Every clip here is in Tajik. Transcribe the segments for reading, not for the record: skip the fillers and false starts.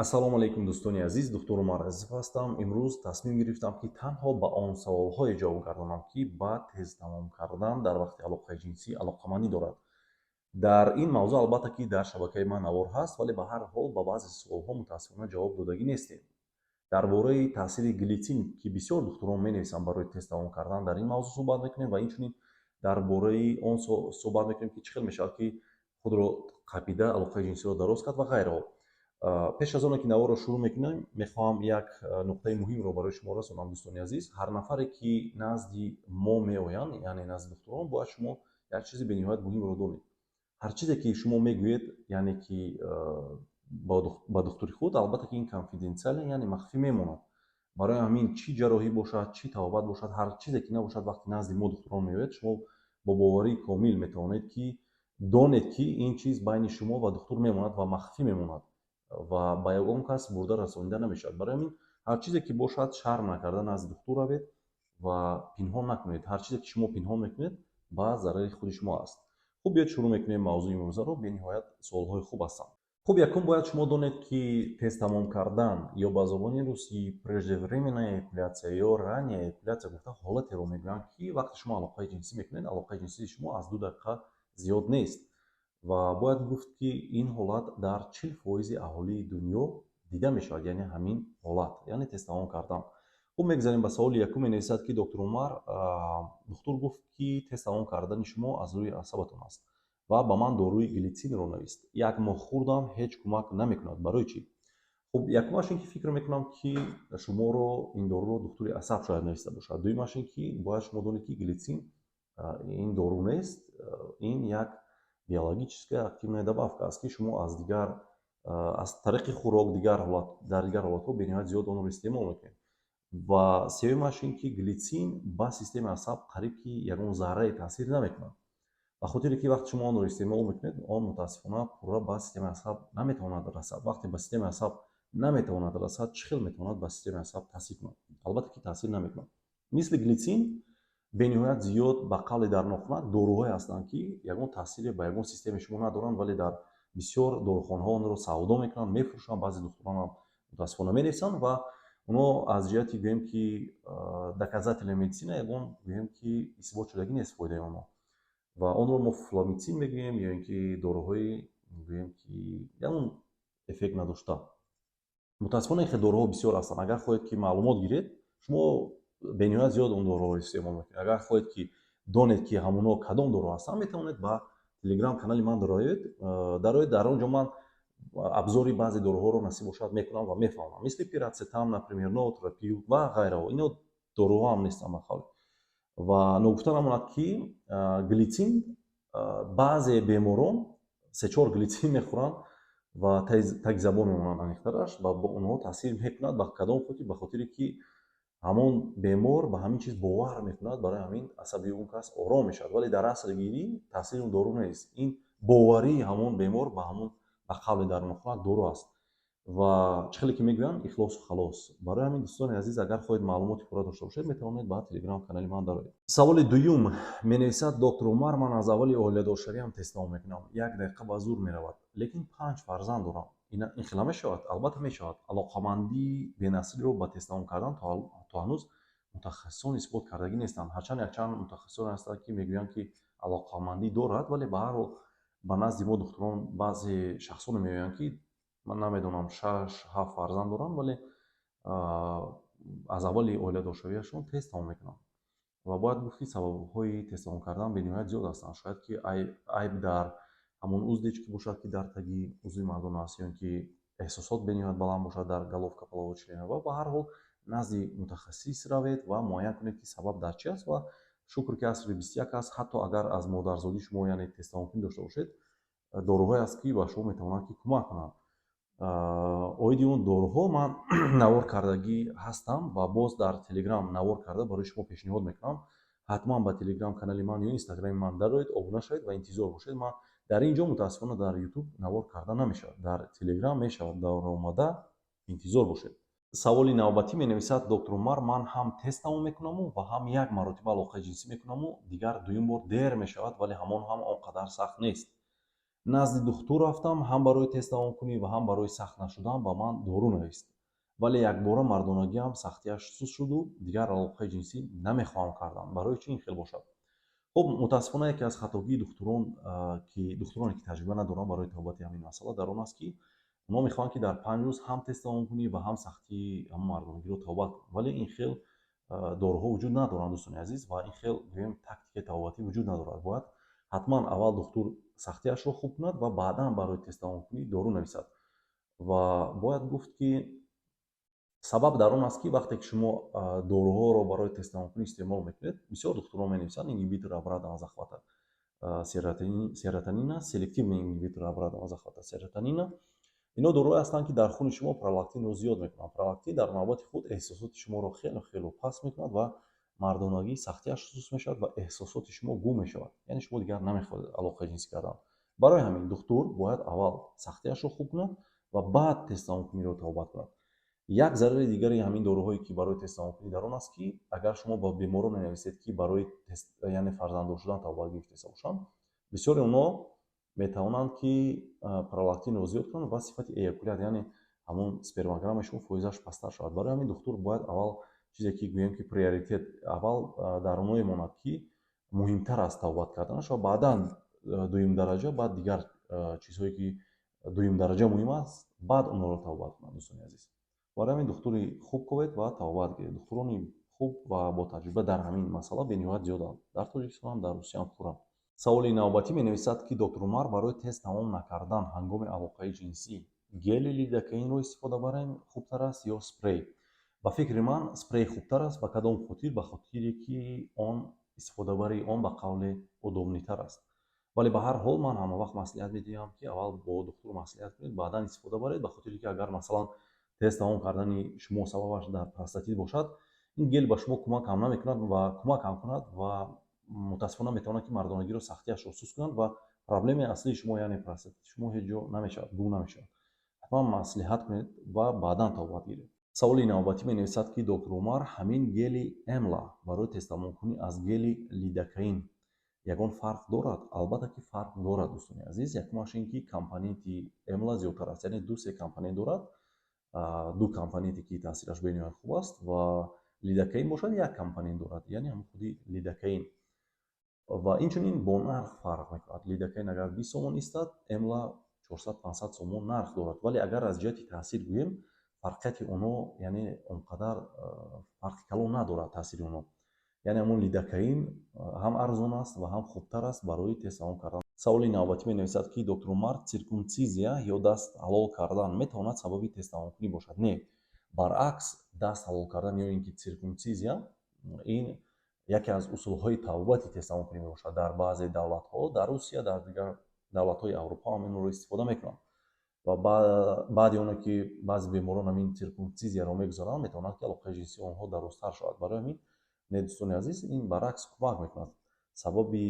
ассалому алайкум дӯстони азиз, доктор Умар Азизов ҳастам. Имрӯз тасмим гирифтам ки танҳо ба он саволҳое ҷавоб гардонам ки ба тез тамом кардан дар вақти алоқаи ҷинсӣ алоқамандӣ дорад. дар ин мавзӯъ албатта ки дар шабакаи ман навор ҳаст, вале ба ҳар ҳол ба баъзе суолҳо мутаассифона ҷавоб додагӣ нестем. дар бораи таъсири глитсин ки бисёр духтурон менависанд барои тест тамом кардан, дар ин мавзӯъ суҳбат мекунем ва инчунин дар бораи он суҳбат мекунем ки чӣ хел мешавад ки худро қапида алоқаи ҷинсиро дароз кард ва ғайраҳо. пеш аз оне ки наворро шурӯъ мекунем, мехоҳам як нуқтаи муҳимро барои шумо расонам. Дӯстони азиз, ҳар нафаре ки назди мо меоянд, яъне назди духтурон, бояд шумо як чизи бениҳоят муҳимро донед. ҳар чизе ки шумо мегӯед, яъне ки ба духтури худ, албатта ки ин конфиденсиале, яъне махфӣ мемонад. барои ҳамин чӣ ҷарроҳӣ бошад, чӣ табобат бошад, ҳар чизе ки набошад вақти назди мо духтурон меояд, шумо бо боварии комил метавонед ки донед ки ин чиз байни шумо ва духтур мемонад ва махфӣ мемонад ва ба ягон кас бурда расонида намешавад. барои ҳамин ҳар чизе ки бошад шарм накарда назди духтур равед ва пинҳон накунед. ҳар чизе ки шумо пинҳон мекунед ба зарари худи шумо аст. хуб, биёед шурӯъ мекунем мавзӯи имрӯзаро. бениҳоят суолҳои хуб ҳастанд. хуб, якум бояд шумо донед ки тест тамом кардан ё ба забони русӣ преждевременная эякуляция ё ранняя эякуляция гуфта ҳолатеро мегӯянд ки вақте шумо алоқаи ҷинсӣ мекунед, алоқаи ҷинсии шумо аз 2 дақиқа зиёд нест. ва бояд гуфт ки ин ҳолат дар 40% аҳолии дунё дида мешавад, яъне ҳамин ҳолат, яъне тест тамом кардан. хуб, мегзарем ба саволи якум. менависад ки доктор Умар, духтур гуфт ки тест тамом кардани шумо аз рӯи асабатон аст ва ба ман доруи глитсинро навист. як моҳ хӯрдам, ҳеҷ кӯмак намекунад. барои чӣ? хуб, якумаш ин ки фикр мекунам ки шуморо ин доруро духтури асаб шояд нависта бошад. дуюмаш ин ки бояд шумо донед ки глитсин ин дору нест, ин як биологическая активная добавка аст ки шумо аз тариқи хӯрок дар дигар ҳолатҳо бениҳоят зиёд онро истеъмол мекунед. ва сеюмаш ин ки глитсин ба системаи асаб қариб ки ягон заррае таъсир намекунад. ба хотире ки вақте шумо онро истеъмол мекунед, он мутаассифона пурра ба системаи асаб наметавонад расад. вақте ба системаи асаб наметавонад расад, чӣ хел метавонад ба системаи асаб таъсир кунад? албатта ки таъсир намекунад. мисли глитсин бениҳоят зиёд ба қавли дар нохунак доруҳое ҳастанд ки ягон таъсире ба ягон системаи шумо надоранд, вале дар бисёр дорухонаҳо онро савдо мекунанд, мефурӯшанд, баъзе духтуронам мутаассифона менависанд ва оно аз ҷиҳати гӯем ки доказателяи медисина ягон гӯем ки исботшудагӣ нест фоидаи онҳо ва онро мо фломитсин мегӯем ё ин ки доруҳои гӯем ки ягон эффект надошта. мутаассифона ин хел доруҳо бисёр ҳастанд. агар хоҳед ки маълумот гиред, шумо бениҳоят зиёд он доруҳоро истеъмол мекунед. агар хоҳед ки донед ки ҳамонҳо кадом доруҳо ҳастанд, метавонед ба телеграм канали ман дароед. дар он ҷо ман абзори баъзе доруҳоро насиб бошад мекунам ва мефаҳмам, мисли пирацетам, например, ноотропил ва ғайраҳо. ино доруҳо ҳам нестанд ба қавле. ва ногуфта намонад ки глитсин баъзе беморон 3-4 глитсин мехӯранд ва таги забон мемонанд аниқтараш ва бо онҳо таъсир мекунад. ба кадом хотир? ба хотире ки ҳамон бемор ба ҳамин чиз бовар мекунад, барои ҳамин асаби он кас ором мешавад, вале дар асли гирӣ таъсири он дору нест. ин боварии ҳамон бемор ба қавли дар нохунак дору аст ва чӣ хеле ки мегӯянд ихлосу халос. барои ҳамин дӯстони азиз, агар хоҳед маълумоти пурра дошта бошед, метавонед ба телеграм канали ман дароед. саволи дуюм. менависад доктор Умар, ман аз аввали оиладоршавиам тест тамом мекунам. 1 дақиқа ба зур меравад, лекин 5 фарзанд дорам. ин хела мешавад? албатта мешавад. алоқамандии бенасилиро ба тест тамом кардан то ҳанӯз мутахассисон исбот кардагӣ нестанд. ҳарчанд якчанд мутахассисон ҳастанд ки мегӯянд ки алоқамандӣ дорад, вале ба ҳар ҳол ба назди мо духтурон баъзе шахсоне меоянд ки ман намедонам 6-7 фарзанд доранд, вале аз аввали оиладоршавиашон тест тамом мекунанд. ва бояд гуфт ки сабабҳои тест тамом кардан бениҳоят зиёд ҳастанд. шояд ки айб дар ҳамон узде ки бошад ки дар таги узви мардона аст, ё ин ки эҳсосот бениҳоят баланд бошад дар головка половочлена. ва ба ҳар ҳол назди мутахассис равед ва муайян кунед ки сабаб дар чи аст. ва шукр ки асри 21 аст, ҳатто агар аз модарзодӣ шумо яъне тест тамомкунӣ дошта бошед, доруҳое аст ки ба шумо метавонанд ки кӯмак кунанд. оиди он доруҳо ман навор кардагӣ ҳастам ва боз дар телеграм навор карда барои шумо пешниҳод мекунам. ҳатман ба телеграм канали ман ё инстаграми ман дароед, обуна шавед ва интизор бошед. ман дар ин ҷо мутаассифона дар ютуб навор карда намешавад, дар телеграм мешавад. даромада интизор бошед. саволи навбатӣ. менависад доктор Умар, ман ҳам тест тамом мекунаму ва ҳам як маротиба алоқаи ҷинсӣ мекунаму, дигар дуюм бор дер мешавад, вале ҳамон ҳам он қадар сахт нест. назди духтур рафтам, ҳам барои тест давомкунӣ ва ҳам барои сахт нашудан ба ман дору навист. вале якбора мардонагиам сахтияш суст шуду дигар алоқаи ҷинсӣ намехоҳам кардан. барои чӣ ин хел бошад? хуб, мутаассифона яке аз хатогии духтуроне ки таҷриба надоранд барои тавбати ҳамин масъала дар он аст, ки онҳо мехоҳанд ки дар 5 рӯз ҳам тест давомкунӣ ва ҳам сахтии ҳамон мардонагиро тавбат кунанд. вале ин хел дороҳо вуҷуд надоранд, дӯстони азиз, ва ин хел гӯем тактикаи тавбатӣ вуҷуд надорад. бояд ҳатман аввал духтур сахтияшро хуб кунад ва баъдан барои тест давомкунӣ дору нависад. ва бояд гуфт, ки сабаб дар он аст, ки вақте ки шумо доруҳоро барои тест давомкунӣ истеъмол мекунед, бисёр духтурон менависанд ингибитор абрада захвата серотонина, селективный ингибитор абрада захвата серотонина. ино доруҳое ҳастанд, ки дар хуни шумо пролактинро зиёд мекунанд. пролактин дар навбати худ эҳсосоти шуморо хело паст мекунад ва мардонагӣ сахтияш суст мешавад ва эҳсосоти шумо гум мешавад. яъне шумо дигар намехоҳед алоқаи ҷинсӣ кардан. барои ҳамин духтур бояд аввал сахтияшро хуб кунад ва баъд тест давомкуниро тавбат кунад. як зарари дигари ҳамин доруҳое ки барои тест давомкунӣ дар он аст, ки агар шумо ба беморон менависед, ки барои яъне фарзанддор шудан тавбат гирифтаиста бошанд, бисёри онҳо метавонанд ки пролактинро зиёд кунанд ва сифати эякулят, яъне ҳамон спермограммаи шумо фоизаш пасттар шавад. барои ҳамин духтур бояд аввал чизе ки гӯем ки приоритет аввал дар онҳое монад, ки муҳимтар аст тавбат карданаш ва баъдан дуюм дараҷа, баъд дигар чизҳое ки дуюм дараҷа муҳим аст, баъд онҳоро тавбат кунад. дӯстони азиз, барои ҳамин духтури хуб ковед ва тавбат гиред. духтурони хуб ва бо таҷриба дар ҳамин масъала бениҳоят зиёданд. дар тоҷикистон ҳам дар русия ҳам пурранд. саволи навбатӣ менависад, ки доктор Умар, барои тест тамом накардан ҳангоми алоқаи ҷинсӣ гели лидокаинро истифода барем хубтар аст ё спрей? ба фикри ман спрей хубтар аст. ба кадом хотир? ба хотире ки он истифодабари он ба қавле удобнитар аст. вале ба ҳар ҳол ман ҳама вақт маслиҳат медиҳам, ки аввал бо духтур маслиҳат кунед, баъдан истифода баред, ба хотире ки агар масалан тест тамом кардани шумо сабабаш дар простатит бошад, ин гел ба шумо кӯмакам намекунад ва кӯмакам кунад ва мутаассифона метавонад ки мардонагиро сахтияшро суст кунад ва проблемаи аслии шумо, яъне простатити шумо ҳеҷ ҷо намешавад, гум намешавад. ҳатман маслиҳат кунед ва баъдан тавбат гиред. саволи навбатӣ менависад, ки доктор Умар, ҳамин гели эмла барои тест тамомкунӣ аз гели лидокаин ягон фарқ дорад? албатта ки фарқ дорад, дӯстони азиз. якумаш ин ки компоненти эмла зиёдтар аст, яъне ду-се компонент дорад. ду компоненте ки таъсираш бениҳоят хуб аст ва лидокаин бошад як компонент дорад, яъне ҳамин худи лидокаин. ва инчунин бо нарх фарқ мекунад. лидокаин агар 20 сомон истад, эмла 400-500 сомон нарх дорад. вале агар аз ҷиҳати таъсир гӯем, фарқияти онҳо яъне он қадар фарқи калон надорад таъсири онҳо. яъне ҳамон лидокаин ҳам арзон аст ва ҳам хубтар аст барои тест тамом кардан. саволи навбатӣ менависад, ки доктор Умар, циркумсизия ё даст ҳалол кардан метавонад сабаби тест тамомкунӣ бошад? Не, баръакс, даст ҳалол кардан ё ин ки циркумсизия, ин яке аз усулҳои тавбати тест тамомкунӣ мебошад. дар баъзе давлатҳо, дар Русия, дар дигар давлатҳои Аврупо ҳам инро истифода мекунанд. ва баъди оне ки баъзе беморон ҳамин циркумсизияро мегузаранд, метавонад ки алоқаи ҷинсии онҳо дарозтар шавад. барои ҳамин не, дӯстони азиз, ин баръакс кӯмак мекунад. сабаби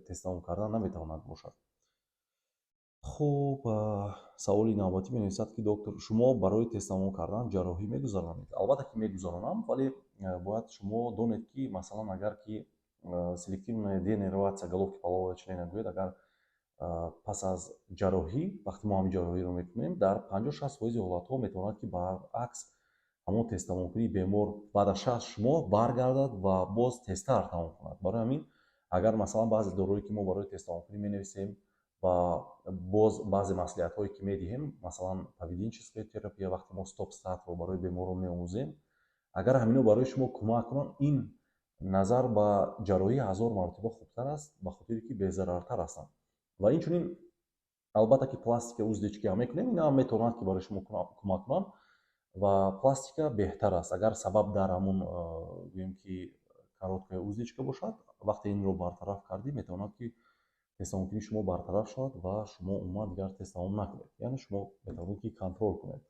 тест тамом кардан наметавонад бошад. хуб, саволи навбатӣ менависад, ки доктор, шумо барои тест тамом кардан ҷарроҳӣ мегузаронед? албатта ки мегузаронам, вале бояд шумо донед, ки масалан агар ки селективная денервация головки полового члена гӯяд, агар пас аз ҷарроҳӣ, вақте мо ҳамин ҷарроҳиро мекунем, дар 50-60% ҳолатҳо метавонад ки баръакс ҳамон тест тамомкунии бемор баъд аз 6 моҳ баргардад ва боз тезтар тамом кунад. барои ҳамин агар масалан баъзе дороҳое ки мо барои тест тамомкунӣ менависем ва боз баъзе маслиҳатҳое ки медиҳем, масалан поведенческая терапия, вақте мо стоп-стартро барои беморон меомӯзем, агар ҳамино барои шумо кӯмак кунанд, ин назар ба ҷарроҳӣ 1000 маротиба хубтар аст, ба хотире ки безарартар ҳастанд. ва инчунин албатта ки пластика уздечки ҳам мекунем, ина ҳам метавонад ки барои шумо кӯмак кунанд ва пластика беҳтар аст. агар сабаб дар ҳамон гӯем ки короткая уздечка бошад, вақте инро бартараф кардӣ, метавонад ки тест тамомкунии шумо бартараф шавад ва шумо умуман дигар тест тамом накунед, яъне шумо метавонед ки контрол кунед.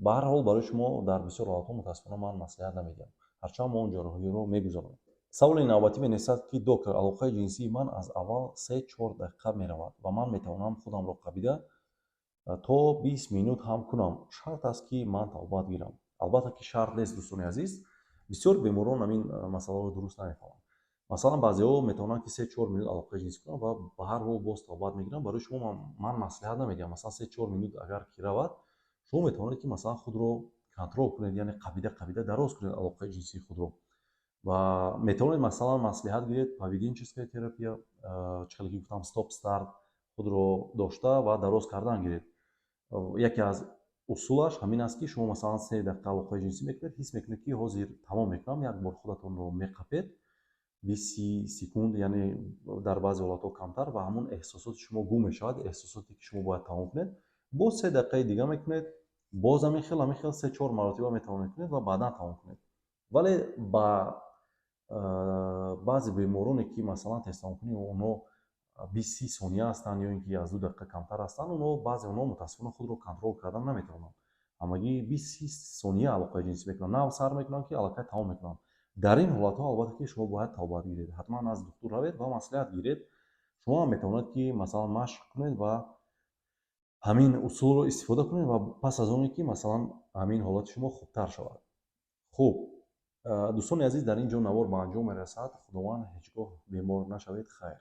ба ҳар ҳол барои шумо дар бисёр ҳолатҳо мутаассифона ман маслиҳат намедиҳам, ҳарчанд мо он ҷарроҳиро мегузаронем. саволи навбатӣ менависад, ки доктор, алоқаи ҷинсии ман аз аввал 3-4 дақиқа меравад ва ман метавонам худамро қабида то 20 минут ҳам кунам. шарт аст ки ман тавбат гирам? албатта ки шарт нест, дӯстони азиз. бисёр беморон ҳамин масъаларо дуруст намефаҳманд. масалан баъзеҳо метавонанд ки 3-4 минут алоқаи ҷинсӣ кунанд ва ба ҳар ҳол боз тобат мегиранд. Барои шумо ман маслиҳат намедиҳам, масалан 3-4 минут агар ки равад, шумо метавонед ки масалан худро контрол кунед, яъне қабида дароз кунед алоқаи ҷинсии худро. ва метавонед масалан маслиҳат гиред поведенческая терапия, чӣ хеле ки гуфтам стоп старт худро дошта ва дароз кардан гиред. Яке аз усулаш ҳамин аст ки шумо масалан 3 дақиқа алоқаи ҷинсӣ мекунед, ҳис мекунед ки ҳозир тамом мекунам, як бор худатонро меқапед 20 секунд, яъне дар баъзе ҳолатҳо камтар, ва ҳамон эҳсосоти шумо гум мешавад, эҳсосоте ки шумо бояд тамом кунед. Боз 3 дақиқаи дига мекунед, боз ҳамин хел 3-4 маротиба метавонед кунед ва баъдан тамом кунед. Вале ба баъзе бемороне ки масалан тестамокунӣ онҳо 20 сония ҳастанд ё ин ки аз 2 дақиқа камтар ҳастанд, онҳо баъзе онҳо мутаассифона худро контрол кардан наметавонанд. Ҳамагӣ 20 сония алоқаи ҷинсӣ мекунанд, нав сар мекунанд ки аллакай тамом мекунанд. Дар ин ҳолатҳо албатта ки шумо бояд тавбат гиред, ҳатман аз духтур равед ва маслиҳат гиред. Шумо ҳам метавонед ки масалан машқ кунед ва ҳамин усулро истифода кунед ва пас аз оне ки масалан ҳамин ҳолати шумо хубтар шавад. Хуб, дӯстони азиз, дар ин ҷо навор ба анҷом мерасад. Худованд ҳеҷ гоҳ бемор нашавед. Хайр.